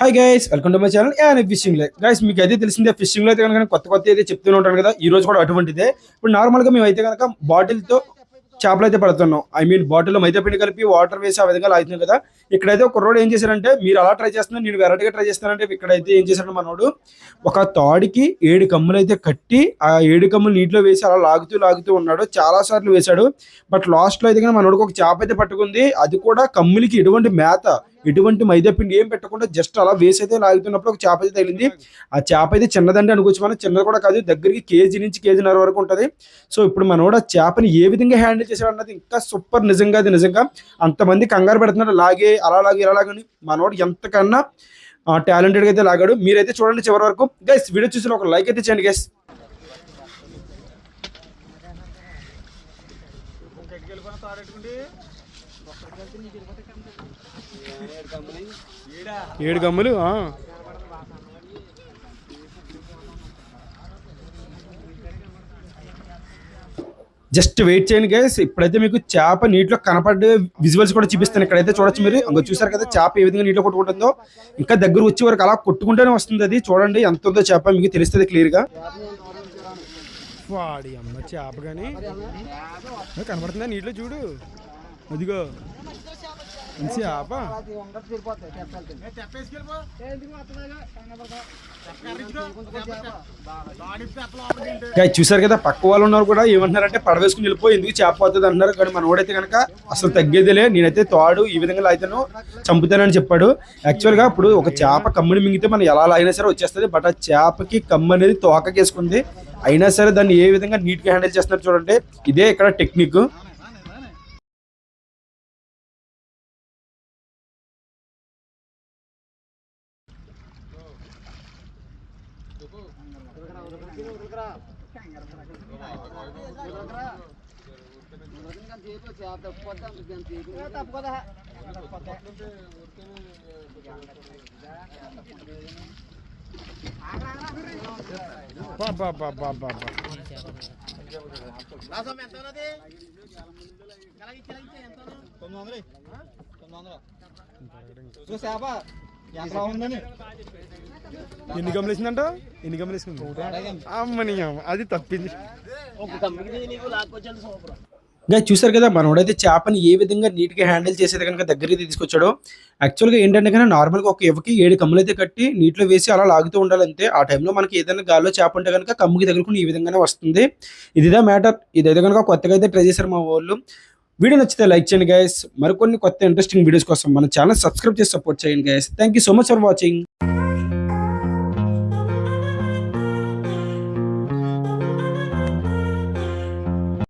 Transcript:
Hi guys, welcome to my channel and fishing like. Guys మీకు అయితే తెలిసిందే, fishing లో అయితే కనుక కొత్త అయితే చెప్తూనే ఉంటాను కదా. ఈ రోజు కూడా అటువంటిదే. ఇప్పుడు నార్మల్ గా మేము అయితే కనుక బాటిల్ తో చేపలు అయితే పడుతున్నాం. ఐ మీన్ బాటిల్లో మైదా పిండి కలిపి వాటర్ వేసి ఆ విధంగా లాగుతున్నాం కదా. ఇక్కడైతే ఒక రోడ్ ఏం చేశారంటే, మీరు అలా ట్రై చేస్తున్నారు, నేను వెరైటీగా ట్రై చేస్తానంటే ఇక్కడైతే ఏం చేశాడు మనోడు, ఒక తాడికి 7 కమ్ములు అయితే కట్టి ఆ 7 కమ్ములు నీటిలో వేసి అలా లాగుతూ ఉన్నాడు. చాలా సార్లు వేశాడు. బట్ లాస్ట్ లో అయితే కానీ మనోడికి ఒక చేప అయితే పట్టుకుంది. అది కూడా కమ్ములకి ఎటువంటి మేత, ఎటువంటి మైదా పిండి ఏం పెట్టకుండా జస్ట్ అలా వేసి అయితే లాగుతున్నప్పుడు ఒక చేప అయితే తగిలింది. ఆ చేప అయితే చిన్నదండి అనుకోవచ్చు, మనం చిన్నది కూడా కాదు, దగ్గరికి కేజీ నుంచి కేజీన్నర వరకు ఉంటుంది. సో ఇప్పుడు మనోడు ఆ చేపని ఏ విధంగా హ్యాండిల్ చేశాడు అన్నది ఇంకా సూపర్. నిజంగా అది నిజంగా అంతమంది కంగారు పెడుతున్నాడు, లాగే అలా లాగే ఇలా లాగని. మనోడు ఎంతకన్నా టాలెంటెడ్గా అయితే లాగాడు. మీరైతే చూడండి చివరి వరకు. గైస్ వీడియో చూసిన ఒక లైక్ అయితే చేయండి గైస్. ఏడు గమ్ములు జస్ట్ వెయిట్ చేయండి గైస్. ఇప్పుడైతే మీకు చేప నీటిలో కనపడే విజువల్స్ కూడా చూపిస్తాను. ఇక్కడైతే చూడొచ్చు మీరు. ఇంకో చూసారు కదా చేప ఏ విధంగా నీటిలో కొట్టుకుంటుందో. ఇంకా దగ్గర వచ్చే వరకు అలా కొట్టుకుంటూనే వస్తుంది. అది చూడండి ఎంత ఉందో చేప, మీకు తెలుస్తుంది క్లియర్ గా. వాడి అమ్మ చేప కానీ కనపడుతుందా నీటిలో, చూడు అదిగో చేప. చూసారు కదా, పక్క వాళ్ళు ఉన్నారు కూడా ఏమంటున్నారంటే పడవేసుకుని వెళ్ళిపోయి ఎందుకు చేప పోతుంది అంటున్నారు. కానీ మనోడైతే కనుక అసలు తగ్గేదిలే, నేనైతే తాడు ఈ విధంగా లాగితేను చంపుతానని చెప్పాడు. యాక్చువల్గా ఇప్పుడు ఒక చేప కమ్ముని మింగితే మనం ఎలా లాగినా సరే వచ్చేస్తుంది. బట్ ఆ చేపకి కమ్ము అనేది తోకకేసుకుంది. అయినా సరే దాన్ని ఏ విధంగా నీట్గా హ్యాండిల్ చేస్తున్నారు చూడండి. ఇదే ఇక్కడ టెక్నిక్. ఎన్ని గమలేసిందంట, ఎన్ని గమలేసింది అమ్మని అది తప్పింది. చూసారు కదా మనోడైతే చేపని ఏ విధంగా నీట్ గా హ్యాండిల్ చేసేది కనుక దగ్గరికి తీసుకొచ్చాడు. యాక్చువల్గా ఏంటంటే కనుక నార్మల్గా ఒక ఎవకి 7 కమ్ములు అయితే కట్టి నీటిలో వేసి అలా లాగుతూ ఉండాలి అంతే. ఆ టైంలో మనకి ఏదైనా గాల్లో చేప ఉంటే కనుక కమ్ముకి తగులుకుని ఈ విధంగానే వస్తుంది. ఇదిదా మ్యాటర్. ఇదైతే కనుక కొత్తగా అయితే ట్రై చేశారు మా వాళ్ళు. వీడియో నచ్చితే లైక్ చేయండి గైస్. మరికొన్ని కొత్త ఇంట్రెస్టింగ్ వీడియోస్ కోసం మన ఛానల్ సబ్స్క్రైబ్ చేసి సపోర్ట్ చేయండి guys. Thank you so much for watching.